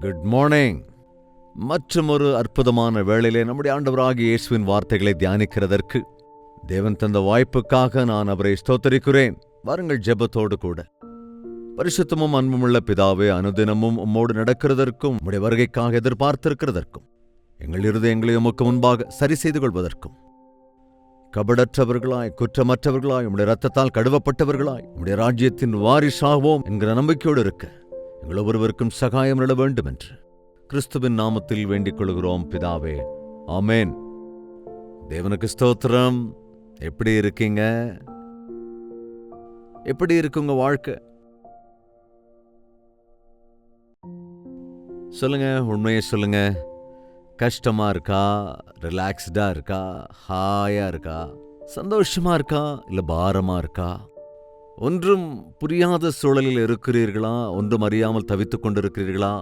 Good morning. மற்றும் ஒரு அற்புதமான வேளையிலே நம்முடைய ஆண்டவராகிய இயேசுவின் வார்த்தைகளை தியானிக்கிறதற்கு தேவன் தந்த வாய்ப்புக்காக நான் அவரை ஸ்தோத்தரிக்கிறேன். வாருங்கள் ஜெபத்தோடு கூட. பரிசுத்தமும் அன்புமுள்ள பிதாவே, அனுதினமும் உம்மோடு நடக்கிறதற்கும் உம்முடைய வருகைக்காக எதிர்பார்த்திருக்கிறதற்கும் எங்கள் இருதயங்களை உமக்கு முன்பாக சரி செய்து கொள்வதற்கும் கபடற்றவர்களாய் குற்றமற்றவர்களாய் உம்முடைய இரத்தத்தால் கழுவப்பட்டவர்களாய் உம்முடைய ராஜ்யத்தின் வாரிசாவோம் என்கிற நம்பிக்கையோடு இருக்க எங்கள் ஒவ்வொருவருக்கும் சகாயம் நட வேண்டும் என்று கிறிஸ்துவின் நாமத்தில் வேண்டிக் கொள்கிறோம் பிதாவே, ஆமேன். தேவனுக்கு ஸ்தோத்திரம். எப்படி இருக்கீங்க? எப்படி இருக்குங்க வாழ்க்கை? சொல்லுங்க, உண்மையை சொல்லுங்க. கஷ்டமா இருக்கா? ரிலாக்ஸ்டா இருக்கா? ஹாயா இருக்கா? சந்தோஷமா இருக்கா? இல்ல பாரமா இருக்கா? ஒன்றும் புரியாத சூழலில் இருக்கிறீர்களா? ஒன்றும் அறியாமல் தவித்துக் கொண்டிருக்கிறீர்களா?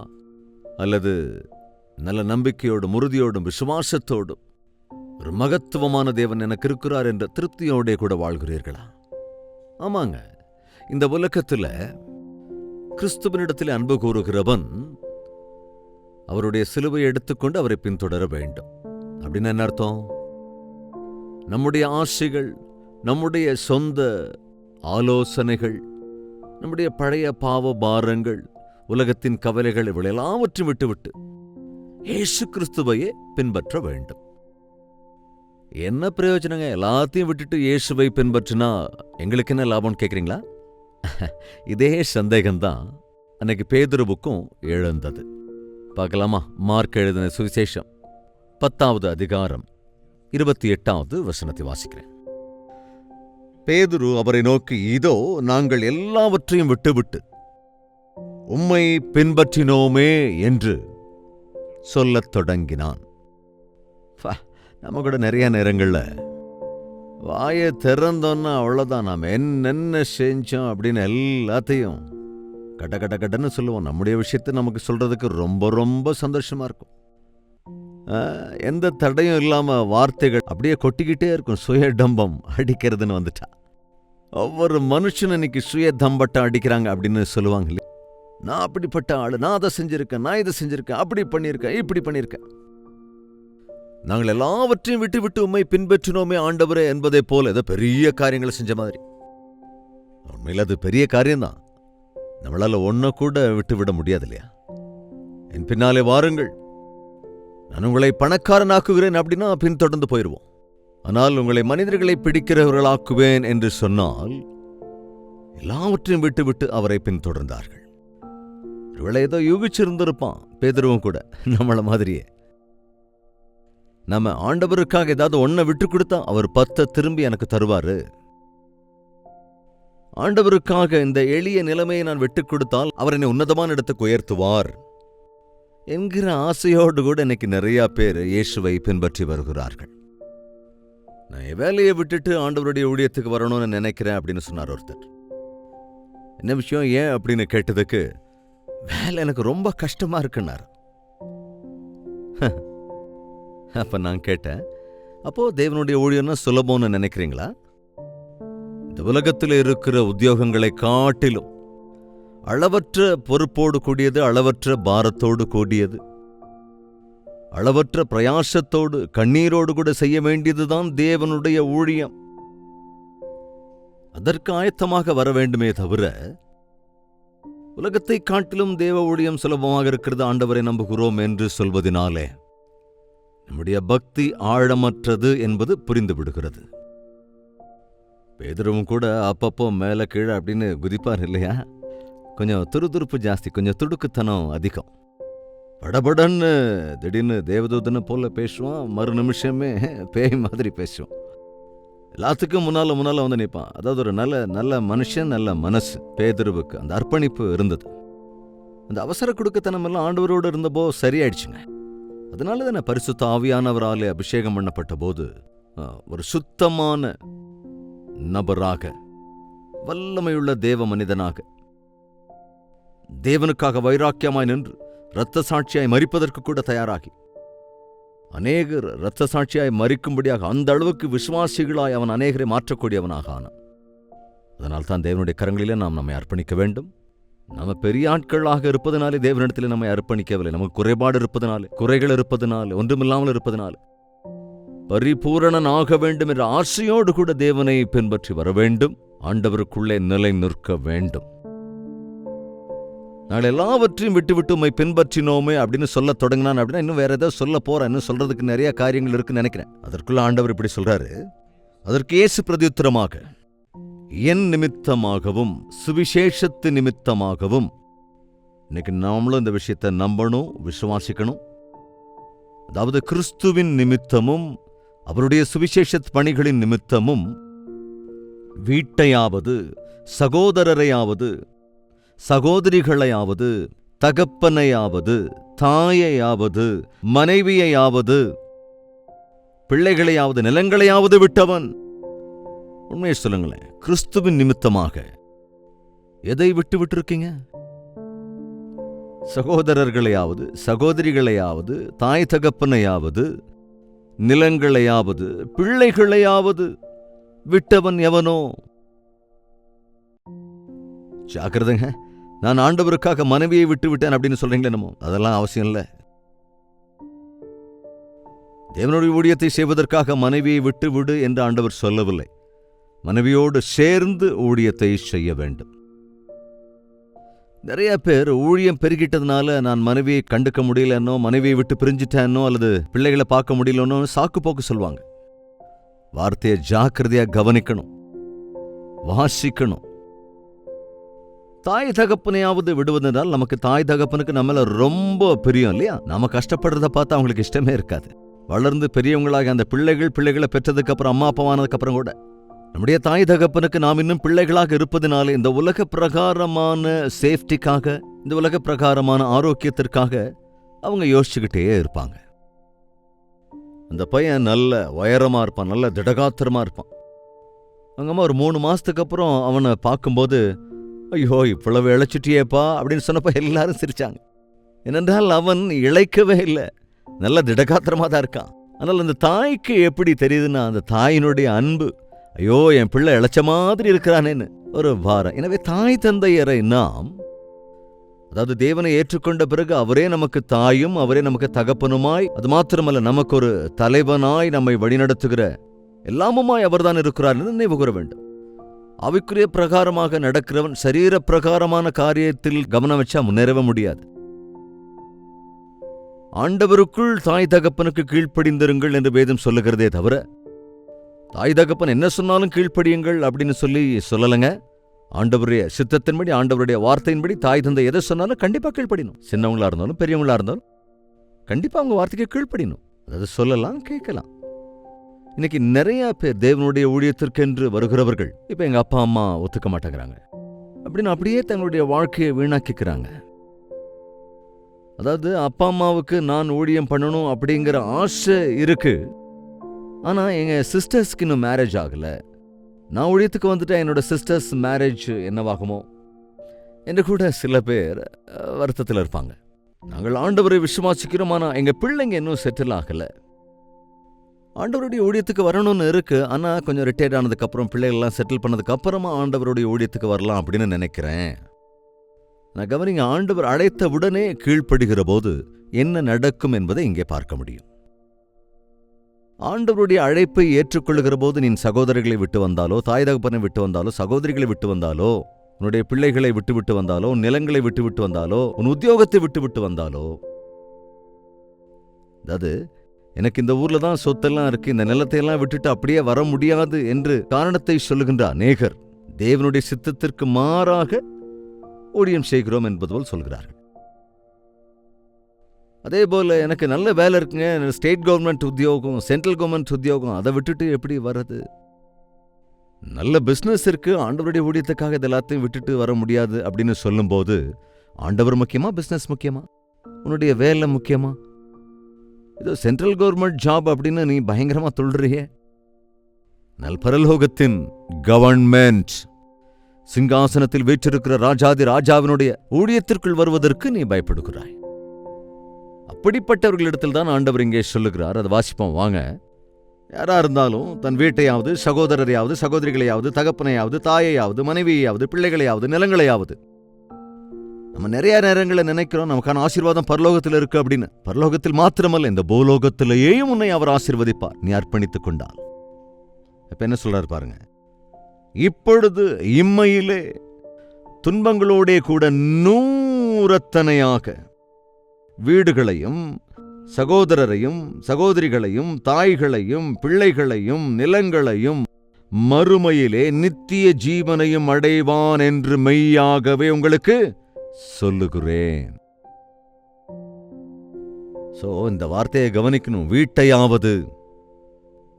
அல்லது நல்ல நம்பிக்கையோடும் உறுதியோடும் விசுவாசத்தோடும் ஒரு மகத்துவமான தேவன் எனக்கு இருக்கிறார் என்ற திருப்தியோடே கூட வாழ்கிறீர்களா? ஆமாங்க, இந்த உலகத்தில் கிறிஸ்துவனிடத்தில் அன்பு கூறுகிறவன் அவருடைய சிலுவையை எடுத்துக்கொண்டு அவரை பின்தொடர வேண்டும். அப்படின்னு என்ன அர்த்தம்? நம்முடைய ஆசைகள், நம்முடைய சொந்த ஆலோசனைகள், நம்முடைய பழைய பாவ பாரங்கள், உலகத்தின் கவலைகள் இவள் எல்லாவற்றையும் விட்டுவிட்டு இயேசு கிறிஸ்துவையே பின்பற்ற வேண்டும். என்ன பிரயோஜனங்க? எல்லாத்தையும் விட்டுட்டு இயேசுவை பின்பற்றினா எங்களுக்கு என்ன லாபம்னு கேட்குறீங்களா? இதே சந்தேகம்தான் அன்னைக்கு பேதுருவுக்கும் எழுந்தது. பார்க்கலாமா? மார்க் எழுதின சுவிசேஷம் 10வது அதிகாரம் 28வது வசனத்தை வாசிக்கிறேன். பேதுரு அவரை நோக்கி, இதோ நாங்கள் எல்லாவற்றையும் விட்டுவிட்டு உம்மை பின்பற்றினோமே என்று சொல்லத் தொடங்கினான். நம்ம கூட நிறைய நேரங்கள்ல வாயை திறந்தோன்னா அவ்வளோதான், நாம் என்னென்ன செஞ்சோம் அப்படின்னு எல்லாத்தையும் கட்ட கட்ட கட்டன்னு சொல்லுவோம். நம்முடைய விஷயத்தை நமக்கு சொல்றதுக்கு ரொம்ப ரொம்ப சந்தோஷமா இருக்கும். எந்த தடையும் இல்லாம வார்த்தைகள் அப்படியே கொட்டிக்கிட்டே இருக்கும். சுயடம்பம் அடிக்கிறதுன்னு வந்துட்டா ஒவ்வொரு மனுஷனும் இன்னைக்கு சுயதம்பட்டம் அடிக்கிறாங்க அப்படின்னு சொல்லுவாங்க இல்லையா? நான் அப்படிப்பட்ட ஆளு, நான் அதை செஞ்சிருக்கேன், நான் இதை செஞ்சிருக்கேன், அப்படி பண்ணியிருக்கேன், இப்படி பண்ணியிருக்கேன். நாங்கள் எல்லாவற்றையும் விட்டு விட்டு உம்மை பின்பற்றினோமே ஆண்டவரே என்பதை போல ஏதோ பெரிய காரியங்களை செஞ்ச மாதிரி. உண்மையில் அது பெரிய காரியம்தான். நம்மளால ஒன்ன கூட விட்டு விட முடியாது இல்லையா? என் பின்னாலே வாருங்கள், நான் உங்களை பணக்காரனாக்குகிறேன் அப்படின்னா பின்தொடர்ந்து போயிடுவோம். ஆனால் உங்களை மனிதர்களை பிடிக்கிறவர்களாக்குவேன் என்று சொன்னால் எல்லாவற்றையும் விட்டு விட்டு அவரை பின்தொடர்ந்தார்கள். ஒருவேளை ஏதோ யூகிச்சிருந்திருப்பான் பேதுருவும் கூட நம்மள மாதிரியே. நம்ம ஆண்டவருக்காக ஏதாவது ஒன்ன விட்டு கொடுத்தா அவர் 10 திரும்பி எனக்கு தருவாரு. ஆண்டவருக்காக இந்த எளிய நிலைமையை நான் விட்டுக் கொடுத்தால் அவர் என்னை உன்னதமான இடத்துக்கு உயர்த்துவார் என்கிற ஆசையோடு கூட இன்னைக்கு நிறைய பேர் இயேசுவை பின்பற்றி வருகிறார்கள். நான் என் வேலையை விட்டுட்டு ஆண்டவருடைய ஊழியத்துக்கு வரணும்னு நினைக்கிறேன் அப்படின்னு சொன்னார் ஒருத்தர். என்ன விஷயம், ஏன் அப்படின்னு கேட்டதுக்கு, வேலை எனக்கு ரொம்ப கஷ்டமா இருக்குன்னார். அப்ப நான் கேட்டேன், அப்போ தேவனுடைய ஊழியம்னா சுலபம்னு நினைக்கிறீங்களா? இந்த உலகத்தில் இருக்கிற உத்தியோகங்களை காட்டிலும் அளவற்ற பொறுப்போடு கூடியது, அளவற்ற பாரத்தோடு கூடியது, அளவற்ற பிரயாசத்தோடு கண்ணீரோடு கூட செய்ய வேண்டியதுதான் தேவனுடைய ஊழியம். அதற்கு ஆயத்தமாக வர வேண்டுமே தவிர உலகத்தை காட்டிலும் தேவ ஊழியம் சுலபமாக இருக்கிறது ஆண்டவரை நம்புகிறோம் என்று சொல்வதனாலே நம்முடைய பக்தி ஆழமற்றது என்பது புரிந்து விடுகிறது. பேதுருவும் கூட அப்பப்போ மேல கீழே அப்படின்னு குதிப்பார் இல்லையா? கொஞ்சம் துருதுருப்பு ஜாஸ்தி, கொஞ்சம் துடுக்குத்தனம் அதிகம். படபடன்னு திடீர்னு தேவதூதனை போல பேசுவான், மறு நிமிஷமே பேய் மாதிரி பேசுவான். எல்லாத்துக்கும் முன்னால வந்து நிற்பான். அதாவது ஒரு நல்ல நல்ல மனுஷன், நல்ல மனசு. பேதுருவுக்கு அந்த அர்ப்பணிப்பு இருந்தது. அந்த அவசர குடுக்கத்தனம் எல்லாம் ஆண்டவரோடு இருந்தபோ சரியாயிடுச்சுங்க. அதனால தானே பரிசுத்த ஆவியானவராலே அபிஷேகம் பண்ணப்பட்ட போது ஒரு சுத்தமான நபராக, வல்லமையுள்ள தேவ மனிதனாக, தேவனுக்காக வைராக்கியமாய் நின்று இரத்த சாட்சியாய் மரிப்பதற்கு கூட தயாராகி அநேகர் இரத்த சாட்சியாய் மரிக்கும்படியாக அந்த அளவுக்கு விசுவாசிகளாய் அவன் அநேகரை மாற்றக்கூடியவனாக ஆனான். அதனால் தான் தேவனுடைய கரங்களிலே நாம் நம்மை அர்ப்பணிக்க வேண்டும். நம்ம பெரிய ஆட்களாக இருப்பதனாலே தேவனிடத்தில் நம்மை அர்ப்பணிக்கவில்லை. நமக்கு குறைபாடு இருப்பதனால, குறைகள் இருப்பதனால, ஒன்றுமில்லாமல் இருப்பதனால, பரிபூரணன் ஆக வேண்டும் என்ற ஆசையோடு கூட தேவனை பின்பற்றி வர வேண்டும். ஆண்டவருக்குள்ளே நிலை நிற்க வேண்டும். நாங்கள் எல்லாவற்றையும் விட்டு உம்மை பின்பற்றினோமே அப்படின்னு சொல்ல தொடங்கினான் அப்படின்னா இன்னும் வேற ஏதோ சொல்ல போறேன். இன்னும் சொல்றதுக்கு நிறைய காரியங்கள் இருக்குன்னு நினைக்கிறேன். அதற்குள்ள ஆண்டவர் இப்படி சொல்றாரு. அதற்கு இயேசு பிரதியுத்தரமாக, என் நிமித்தமாகவும் சுவிசேஷத்து நிமித்தமாகவும். இன்னைக்கு நாமளும் இந்த விஷயத்தை நம்பணும், விசுவாசிக்கணும். அதாவது கிறிஸ்துவின் நிமித்தமும் அவருடைய சுவிசேஷ பணிகளின் நிமித்தமும் வீட்டையாவது, சகோதரரையாவது, சகோதரிகளையாவது, தகப்பனையாவது, தாயையாவது, மனைவியையாவது, பிள்ளைகளையாவது, நிலங்களையாவது விட்டவன். உண்மையை சொல்லுங்களேன், கிறிஸ்துவின் நிமித்தமாக எதை விட்டு இருக்கீங்க? சகோதரர்களையாவது, சகோதரிகளையாவது, தாய் தகப்பனையாவது, நிலங்களையாவது, பிள்ளைகளையாவது விட்டவன் எவனோ? ஜாக்கிரதைங்க. நான் ஆண்டவருக்காக மனைவியை விட்டு விட்டேன் அப்படின்னு சொல்றீங்களே, நம்ம அதெல்லாம் அவசியம் இல்லை. தேவனுடைய ஊழியத்தை செய்வதற்காக மனைவியை விட்டு விடு என்று ஆண்டவர் சொல்லவில்லை. மனைவியோடு சேர்ந்து ஊழியத்தை செய்ய வேண்டும். நிறைய பேர் ஊழியம் பெருகிட்டதுனால நான் மனைவியை கண்டுக்க முடியலன்னோ, மனைவியை விட்டு பிரிஞ்சிட்டேன்னோ, அல்லது பிள்ளைகளை பார்க்க முடியலன்னோ சாக்கு போக்கு சொல்லுவாங்க. வார்த்தையை ஜாக்கிரதையா கவனிக்கணும், வாசிக்கணும். தாய் தகப்பனையாவது விடுவதனால் நமக்கு தாய் தகப்பனுக்கு நம்மள ரொம்ப பிரியம் இல்லையா? நாம கஷ்டப்படுறத பார்த்து அவங்களுக்கு இஷ்டமே இருக்காது. வளர்ந்து பெரியவங்களாக அந்த பிள்ளைகளை பெற்றதுக்கு அப்புறம், அம்மா அப்பாவானதுக்கு அப்புறம் கூட நம்முடைய தாய் தகப்பனுக்கு நாம் இன்னும் பிள்ளைகளாக இருப்பதினாலே இந்த உலக பிரகாரமான சேஃப்டிக்காக, இந்த உலக பிரகாரமான ஆரோக்கியத்திற்காக அவங்க யோசிச்சுக்கிட்டே இருப்பாங்க. அந்த பையன் நல்ல உயரமா இருப்பான், நல்ல திடகாத்திரமா இருப்பான். அவங்க அம்மா ஒரு 3 மாசத்துக்கு அப்புறம் அவனை பார்க்கும்போது, ஐயோ இவ்வளவு இழைச்சிட்டியேப்பா அப்படின்னு சொன்னப்ப எல்லாரும் சிரிச்சாங்க. ஏனென்றால் அவன் இழைக்கவே இல்லை, நல்ல திடகாத்திரமா தான் இருக்கான். ஆனால் அந்த தாய்க்கு எப்படி தெரியுதுன்னா, அந்த தாயினுடைய அன்பு, ஐயோ என் பிள்ளை இழைச்ச மாதிரி இருக்கிறானேன்னு ஒரு பாரம். எனவே தாய் தந்தையரை நாம், அதாவது தேவனை ஏற்றுக்கொண்ட பிறகு அவரே நமக்கு தாயும், அவரே நமக்கு தகப்பனுமாய், அது மாத்திரமல்ல நமக்கு ஒரு தலைவனாய், நம்மை வழிநடத்துகிற எல்லாமுமாய் அவர்தான் இருக்கிறார் என்று நினைவு கூற வேண்டும். அவைக்குரிய பிரகாரமாக நடக்கிறவன் சரீர பிரகாரமான காரியத்தில் கவனம் வச்சா முன்னேறவே முடியாது. ஆண்டவருக்குள் தாய் தகப்பனுக்கு கீழ்ப்படிந்திருங்கள் என்று வேதம் சொல்லுகிறதே தவிர, தாய் தகப்பன் என்ன சொன்னாலும் கீழ்ப்படியுங்கள் அப்படின்னு சொல்லலைங்க. ஆண்டவருடைய சித்தத்தின்படி, ஆண்டவருடைய வார்த்தையின்படி தாய் தந்தை எதை சொன்னாலும் கண்டிப்பா கீழ்ப்படினும். சின்னவங்களா இருந்தாலும் பெரியவங்களா இருந்தாலும் கண்டிப்பா அவங்க வார்த்தைக்கு கீழ்ப்படினும். அதாவது சொல்லலாம், கேட்கலாம். இன்னைக்கு நிறைய பேர் தேவனுடைய ஊழியத்திற்கென்று வருகிறவர்கள், இப்ப எங்க அப்பா அம்மா ஒத்துக்க மாட்டேங்கிறாங்க அப்படின்னு அப்படியே தங்களுடைய வாழ்க்கையை வீணாக்கிக்கிறாங்க. அதாவது அப்பா அம்மாவுக்கு நான் ஊழியம் பண்ணணும் அப்படிங்கிற ஆசை இருக்கு, ஆனா எங்க சிஸ்டர்ஸ்க்கு இன்னும் மேரேஜ் ஆகல. நான் ஊழியத்துக்கு வந்துட்டா என்னோட சிஸ்டர்ஸ் மேரேஜ் என்னவாகுமோ என்று கூட சில பேர் வருத்தத்தில் இருப்பாங்க. நாங்கள் ஆண்டவரை விசுவாசிக்கிறோம், ஆனா எங்க பிள்ளைங்க இன்னும் செட்டில் ஆகல. ஆண்டவருடைய ஊழியத்துக்கு வரணும்னு இருக்கு, ஆனா கொஞ்சம் ரிட்டையர்ட் ஆனதுக்கு அப்புறம், பிள்ளைகள்லாம் செட்டில் பண்ணதுக்கு அப்புறமா ஆண்டவருடைய ஊழியத்துக்கு வரலாம் அப்படின்னு நினைக்கிறேன். நான் கவனிங்க, ஆண்டவர் அழைத்த உடனே கீழ்ப்படுகிற போது என்ன நடக்கும் என்பதை இங்கே பார்க்க முடியும். ஆண்டவருடைய அழைப்பை ஏற்றுக்கொள்ளுகிற போது நீ சகோதரர்களை விட்டு வந்தாலோ, தாய் தகப்பனை விட்டு வந்தாலோ, சகோதரிகளை விட்டு வந்தாலோ, உன்னுடைய பிள்ளைகளை விட்டு வந்தாலோ, நிலங்களை விட்டு வந்தாலோ, உன் உத்தியோகத்தை விட்டு வந்தாலோ, அதாவது எனக்கு இந்த ஊர்ல தான் சொத்தெல்லாம் இருக்கு, இந்த நிலத்தையெல்லாம் விட்டுட்டு அப்படியே வர முடியாது என்று காரணத்தை சொல்லுகின்ற அநேகர் தேவனுடைய சித்தத்திற்கு மாறாக ஊழியம் செய்கிறோம் என்பது போல் சொல்கிறார்கள். அதே போல எனக்கு நல்ல வேலை இருக்குங்க, ஸ்டேட் கவர்மெண்ட் உத்தியோகம், சென்ட்ரல் கவர்மெண்ட் உத்தியோகம், அதை விட்டுட்டு எப்படி வர்றது? நல்ல பிசினஸ் இருக்கு, ஆண்டவருடைய ஊழியத்துக்காக இது எல்லாத்தையும் விட்டுட்டு வர முடியாது அப்படின்னு சொல்லும்போது, ஆண்டவர் முக்கியமா, பிசினஸ் முக்கியமா, உன்னுடைய வேலை முக்கியமா? இது சென்ட்ரல் கவர்மெண்ட் ஜாப் அப்படின்னு நீ பயங்கரமா சொல்றியே. பரலோகத்தின் கவர்மெண்ட் சிங்காசனத்தில் வீற்றிருக்கிற ராஜாதி ராஜாவினுடைய ஊழியத்திற்குள் வருவதற்கு நீ பயப்படுகிறாய். அப்படிப்பட்டவர்களிடத்தில் தான் ஆண்டவர் இங்கே சொல்லுகிறார். அதை வாசிப்போம் வாங்க. யாரா இருந்தாலும் தன் வீட்டையாவது, சகோதரரையாவது, சகோதரிகளையாவது, தகப்பனையாவது, தாயையாவது, மனைவியையாவது, பிள்ளைகளையாவது, நிலங்களையாவது நம்ம நிறைய நேரங்களில் நினைக்கிறோம் நமக்கான ஆசீர்வாதம் பரலோகத்தில் இருக்கு அப்படின்னு. பரலோகத்தில் மாத்திரமல்ல, இந்த பூலோகத்திலேயும் உன்னை அவர் ஆசீர்வதிப்பார் நீ அர்ப்பணித்துக் கொண்டால். இப்ப என்ன சொல்றாரு பாருங்க, இப்பொழுது இம்மையிலே துன்பங்களோடே கூட 100 வீடுகளையும் சகோதரரையும் சகோதரிகளையும் தாய்களையும் பிள்ளைகளையும் நிலங்களையும் மறுமையிலே நித்திய ஜீவனையும் அடைவான் என்று மெய்யாகவே உங்களுக்கு சொல்லுகிறேன். சோ இந்த வார்த்தையை கவனிக்கணும். வீட்டையாவது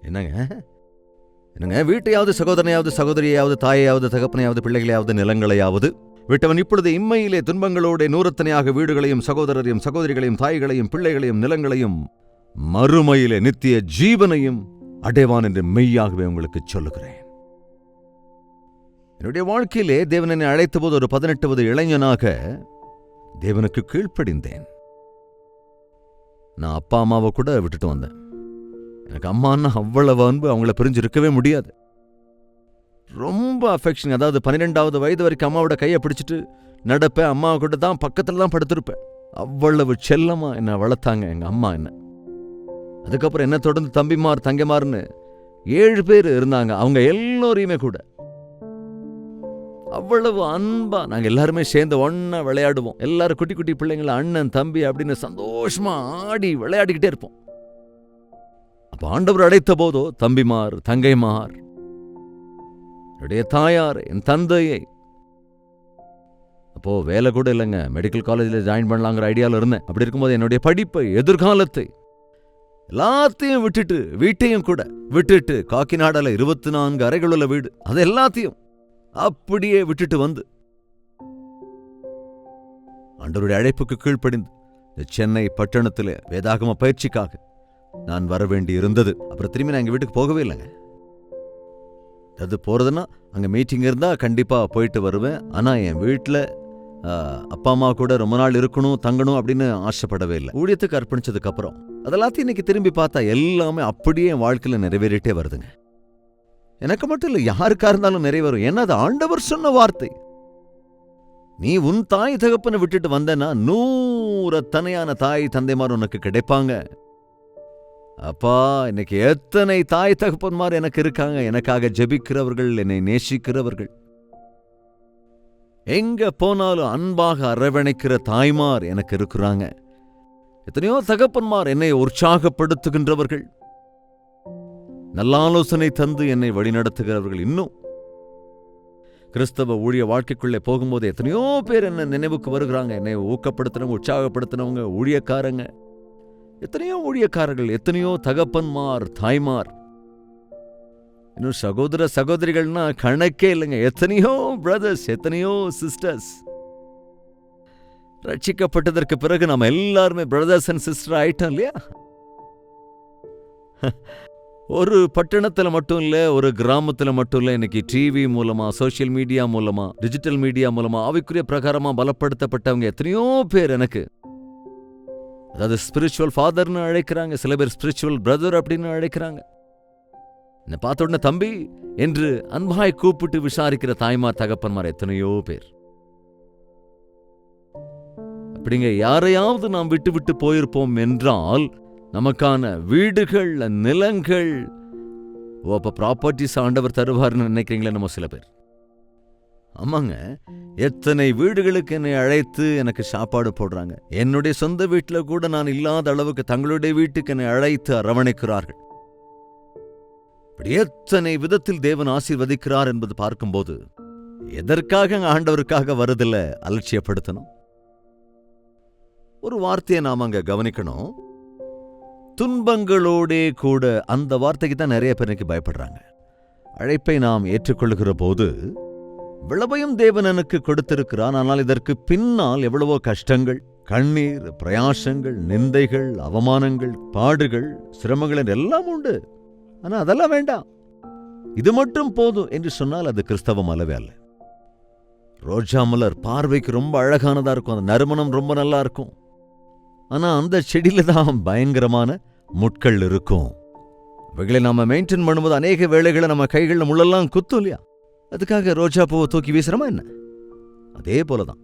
என்னங்க வீட்டையாவது சகோதரனையாவது சகோதரியையாவது தாயையாவது தகப்பனையாவது பிள்ளைகளையாவது நிலங்களையாவது விட்டவன் இப்பொழுது இம்மையிலே துன்பங்களோட 100 வீடுகளையும் சகோதரரையும் சகோதரிகளையும் தாய்களையும் பிள்ளைகளையும் நிலங்களையும் மறுமையிலே நித்திய ஜீவனையும் அடைவான் என்று மெய்யாகவே உங்களுக்கு சொல்லுகிறேன். என்னுடைய வாழ்க்கையிலே தேவன் என்னை அழைத்த போது ஒரு 18 வயது இளைஞனாக தேவனுக்கு கீழ்ப்படிந்தேன். நான் அப்பா அம்மாவை கூட விட்டுட்டு வந்தேன். எனக்கு அம்மான்னா அவ்வளவு அன்பு, அவங்கள பிரிஞ்சிருக்கவே முடியாது. ரொம்ப அஃபெக்ஷன். அதாவது 12வது வயது வரைக்கும் அம்மாவோட கையை பிடிச்சிட்டு நடப்பேன். அம்மா கூட தான் பக்கத்துல தான் படுத்திருப்பேன். அவ்வளவு செல்லமா என்னை வளர்த்தாங்க எங்க அம்மா என்ன. அதுக்கப்புறம் என்ன தொடர்ந்து தம்பிமார் தங்கைமார்னு 7 பேர் இருந்தாங்க. அவங்க எல்லோரையுமே கூட அவ்வளவு அன்பா நாங்க எல்லாருமே சேர்ந்து ஒன்னா விளையாடுவோம். எல்லாரும் குட்டி குட்டி பிள்ளைங்கள அண்ணன் தம்பி அப்படின்னு சந்தோஷமா ஆடி விளையாடிக்கிட்டே இருப்போம். அப்ப ஆண்டவர் அழைத்த போதோ தம்பிமார் தங்கைமார், என்னுடைய தாயார், என் தந்தையை, அப்போ வேலை கூட இல்லைங்க, மெடிக்கல் காலேஜில் ஜாயின் பண்ணலாங்கிற ஐடியாவில் இருந்தேன். அப்படி இருக்கும்போது என்னுடைய படிப்பை, எதிர்காலத்தை எல்லாத்தையும் விட்டுட்டு, வீட்டையும் கூட விட்டுட்டு, காக்கிநாடால 24 அறைகள் உள்ள வீடு, அது எல்லாத்தையும் அப்படியே விட்டுட்டு வந்து ஆண்டவருடைய அழைப்புக்கு கீழ்ப்படிந்து சென்னை பட்டணத்தில் வேதாகம பயிற்சிக்காக நான் வர வேண்டி இருந்தது. அப்புறம் திரும்பி நான் எங்க வீட்டுக்கு போகவே இல்லைங்க. அது போறதுன்னா அங்க மீட்டிங் இருந்தா கண்டிப்பா போயிட்டு வருவேன். ஆனா என் வீட்டில் அப்பா அம்மா கூட ரொம்ப நாள் இருக்கணும் தங்கணும் அப்படின்னு ஆசைப்படவே இல்லை. ஊழியத்துக்கு அர்ப்பணிச்சதுக்கு அப்புறம் அதெல்லாத்தையும் இன்னைக்கு திரும்பி பார்த்தா எல்லாமே அப்படியே என் வாழ்க்கையில நிறைவேறிட்டே வருதுங்க. எனக்கு மட்டும் இல்லை, யாருக்கா இருந்தாலும் நிறைவேறும். ஏன்னா அது ஆண்டவர் சொன்ன வார்த்தை. நீ உன் தாய் தகப்பனை விட்டுட்டு வந்தனா 100 தாய் தந்தைமார் உனக்கு கிடைப்பாங்க. அப்பா, இன்னைக்கு எத்தனை தாய் தகப்பன்மார் எனக்கு இருக்காங்க, எனக்காக ஜெபிக்கிறவர்கள், என்னை நேசிக்கிறவர்கள், எங்க போனாலும் அன்பாக அரவணைக்கிற தாய்மார் எனக்கு இருக்கிறாங்க. எத்தனையோ தகப்பன்மார் என்னை உற்சாகப்படுத்துகின்றவர்கள், நல்ல ஆலோசனை தந்து என்னை வழிநடத்துகிறவர்கள். இன்னும் கிறிஸ்தவ ஊழிய வாழ்க்கைக்குள்ளே போகும்போது எத்தனையோ பேர் என்ன நினைவுக்கு வருகிறாங்க. என்னை ஊக்கப்படுத்தினவங்க, உற்சாகப்படுத்தினவங்க, ஊழியக்காரங்க, எத்தனையோ ஊழியக்காரர்கள், எத்தனையோ தகப்பன்மார் தாய்மார், இன்னும் சகோதர சகோதரிகள்னா கணக்கே இல்லைங்க. எத்தனையோ பிரதர்ஸ், எத்தனையோ சிஸ்டர்ஸ். ரட்சிக்கப்பட்டதற்கு பிறகு நம்ம எல்லாருமே பிரதர்ஸ் அண்ட் சிஸ்டர் ஆயிட்டோம் இல்லையா? ஒரு பட்டணத்தில் மட்டும் இல்லை, ஒரு கிராமத்தில் மட்டும் இல்லை, இன்னைக்கு டிவி மூலமா, சோசியல் மீடியா மூலமா, டிஜிட்டல் மீடியா மூலமா ஆவிக்குரிய பிரகாரமா பலப்படுத்தப்பட்டவங்க எத்தனையோ பேர் எனக்கு, அதாவது ஸ்பிரிச்சுவல் ஃபாதர்னு அழைக்கிறாங்க, சில பேர் ஸ்பிரிச்சுவல் பிரதர் அப்படின்னு அழைக்கிறாங்க. என்னை பார்த்த உடனே தம்பி என்று அன்பாய் கூப்பிட்டு விசாரிக்கிற தாய்மார் தகப்பன்மார் எத்தனையோ பேர். அப்படிங்க யாரையாவது நாம் விட்டு விட்டு போயிருப்போம் என்றால் நமக்கான வீடுகள், நிலங்கள், அப்ப ப்ராப்பர்ட்டிஸ் ஆண்டவர் தருவார்னு நினைக்கிறீங்களே நம்ம சில பேர். ஆமாங்க, எத்தனை வீடுகளுக்கு என்னை அழைத்து எனக்கு சாப்பாடு போடுறாங்க. என்னுடைய சொந்த வீட்டில் கூட நான் இல்லாத அளவுக்கு தங்களுடைய வீட்டுக்கு என்னை அழைத்து அரவணைக்கிறார்கள். எத்தனை விதத்தில் தேவன் ஆசீர்வதிக்கிறார் என்பது பார்க்கும்போது எதற்காக ஆண்டவருக்காக வருதில்ல அலட்சியப்படுத்தணும். ஒரு வார்த்தையை நாம் அங்க கவனிக்கணும். துன்பங்களோடே கூட, அந்த வார்த்தைக்கு தான் நிறைய பேருக்கு பயப்படுறாங்க. அழைப்பை நாம் ஏற்றுக்கொள்ளுகிற போது விளைவையும் தேவன் எனக்கு கொடுத்திருக்கிறான். ஆனால் இதற்கு பின்னால் எவ்வளவோ கஷ்டங்கள், கண்ணீர், பிரயாசங்கள், நிந்தைகள், அவமானங்கள், பாடுகள், சிரமங்கள் எல்லாம் உண்டு. ஆனா அதெல்லாம் வேண்டாம், இது மட்டும் போதும் என்று சொன்னால் அது கிறிஸ்தவம் அல்லவே அல்ல. ரோஜா மலர் பார்வைக்கு ரொம்ப அழகானதா இருக்கும், அந்த நறுமணம் ரொம்ப நல்லா இருக்கும். ஆனா அந்த செடியில தான் பயங்கரமான முட்கள் இருக்கும். அவைகளை நாம மெயின்டைன் பண்ணும்போது அநேக வேளைகளை நம்ம கைகளில் முள்ளெல்லாம் குத்தும் இல்லையா? அதுக்காக ரோஜா பூவை தூக்கி வீசுறமா என்ன? அதே போலதான்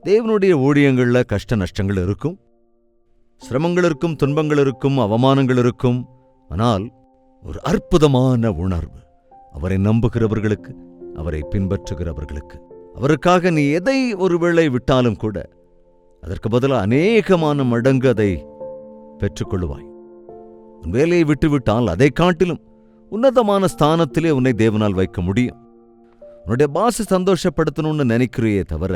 தேவனுடைய ஊழியங்கள்ல கஷ்ட நஷ்டங்கள் இருக்கும், சிரமங்கள் இருக்கும், துன்பங்கள் இருக்கும், அவமானங்கள் இருக்கும். ஆனால் ஒரு அற்புதமான உணர்வு அவரை நம்புகிறவர்களுக்கு, அவரை பின்பற்றுகிறவர்களுக்கு. அவருக்காக நீ எதை ஒருவேளை விட்டாலும் கூட அதற்கு பதிலாக அநேகமான மடங்கு அதை பெற்றுக்கொள்ளுவாய். உன் வேலையை விட்டுவிட்டால் அதை காட்டிலும் உன்னதமான ஸ்தானத்திலே உன்னை தேவனால் வைக்க முடியும். உன்னுடைய பாசை சந்தோஷப்படுத்தணும்னு நினைக்கிறையே தவிர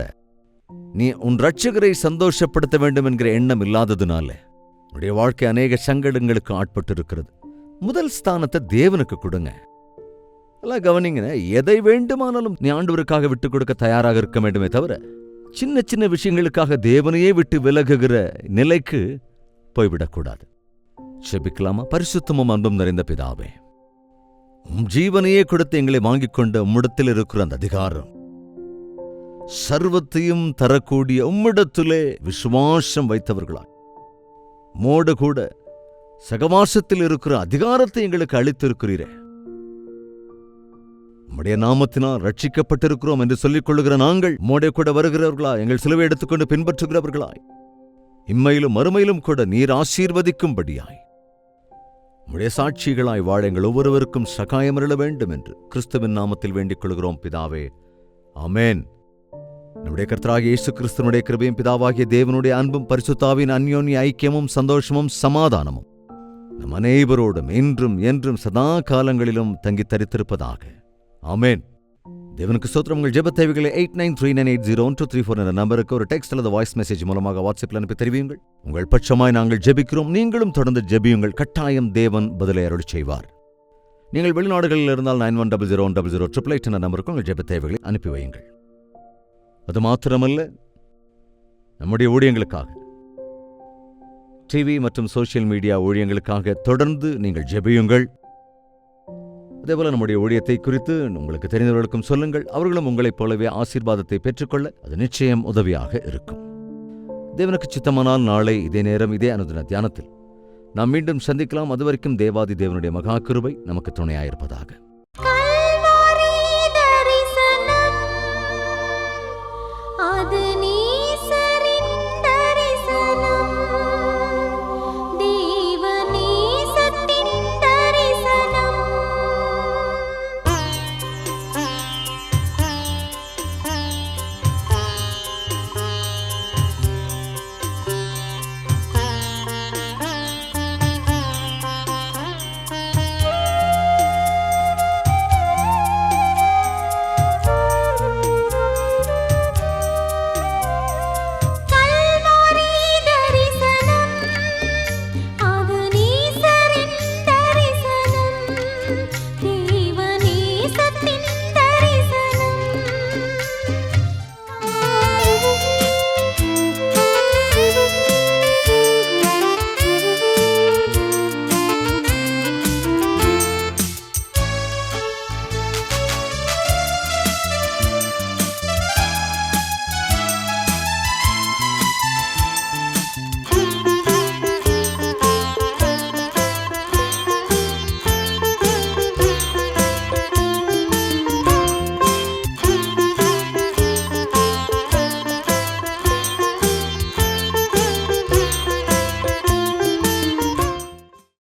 நீ உன் ரட்சகரை சந்தோஷப்படுத்த வேண்டும் என்கிற எண்ணம் இல்லாததுனால உன்னுடைய வாழ்க்கை அநேக சங்கடங்களுக்கு ஆட்பட்டு இருக்கிறது. முதல் ஸ்தானத்தை தேவனுக்கு கொடுங்க. எல்லாம் கவனிங்க, எதை வேண்டுமானாலும் நீ ஆண்டவருக்காக விட்டுக் கொடுக்க தயாராக இருக்க வேண்டுமே தவிர சின்ன சின்ன விஷயங்களுக்காக தேவனையே விட்டு விலகுகிற நிலைக்கு போய்விடக்கூடாது. செபிக்கலாமா? பரிசுத்தமும் அன்பும் நிறைந்த பிதாவே, ஜீவனையே கொடுத்து எங்களை வாங்கிக் கொண்ட உம்மிடத்தில் இருக்கிற அந்த அதிகாரம், சர்வத்தையும் தரக்கூடிய உம்மிடத்திலே விசுவாசம் வைத்தவர்களாய் மோடு கூட சகவாசத்தில் இருக்கிற அதிகாரத்தை எங்களுக்கு அளித்திருக்கிறீரே. உம்முடைய நாமத்தினால் ரட்சிக்கப்பட்டிருக்கிறோம் என்று சொல்லிக் கொள்ளுகிற நாங்கள் மோடே கூட வருகிறவர்களாய், எங்கள் சிலுவை எடுத்துக்கொண்டு பின்பற்றுகிறவர்களாய், இம்மையிலும் மறுமையிலும் கூட நீர் ஆசீர்வதிக்கும்படியாய் உம்முடைய சாட்சிகளாய் வாழ எங்கள் ஒவ்வொருவருக்கும் சகாயம் அருள வேண்டும் என்று கிறிஸ்துவின் நாமத்தில் வேண்டிக் கொள்கிறோம் பிதாவே, ஆமென். நம்முடைய கர்த்தராகிய இயேசு கிறிஸ்துவினுடைய கிருபையும் பிதாவாகிய தேவனுடைய அன்பும் பரிசுத்தாவின் அந்யோன்ய ஐக்கியமும் சந்தோஷமும் சமாதானமும் நம் அனைவரோடும் இன்றும் என்றும் சதா காலங்களிலும் தங்கி தரித்திருப்பதாக. ஆமென். தேவனுக்கு ஸ்தோத்திரம். உங்கள் ஜெப தேவைகளை 8939801234 என்ற நம்பருக்கு ஒரு டெக்ஸ்ட் அல்லது வாய்ஸ் மெசேஜ் மூலமாக வாட்ஸ்அப்பில் அனுப்பி தெரிவியுங்கள். உங்கள் பட்சமாய் நாங்கள் ஜெபிக்கிறோம். நீங்களும் தொடர்ந்து ஜெபியுங்கள். கட்டாயம் தேவன் பதிலை அருள் செய்வார். நீங்கள் வெளிநாடுகளில் இருந்தால் 91000088 என்ற நம்பருக்கு உங்கள் ஜெப தேவைகளை அனுப்பி வையுங்கள். அது மாத்திரமல்ல, நம்முடைய ஊழியங்களுக்காக, டிவி மற்றும் சோசியல் மீடியா ஊழியங்களுக்காக தொடர்ந்து நீங்கள் ஜெபியுங்கள். அதேபோல நம்முடைய ஊழியத்தை குறித்து உங்களுக்கு தெரிந்தவர்களுக்கும் சொல்லுங்கள். அவர்களும் உங்களைப் போலவே ஆசீர்வாதத்தை பெற்றுக்கொள்ள அது நிச்சயம் உதவியாக இருக்கும். தேவனுக்கு சித்தமானால் நாளை இதே நேரம் இதே அனுதின தியானத்தில் நாம் மீண்டும் சந்திக்கலாம். அதுவரைக்கும் தேவாதி தேவனுடைய மகா கிருபை நமக்கு துணையாயிருப்பதாக.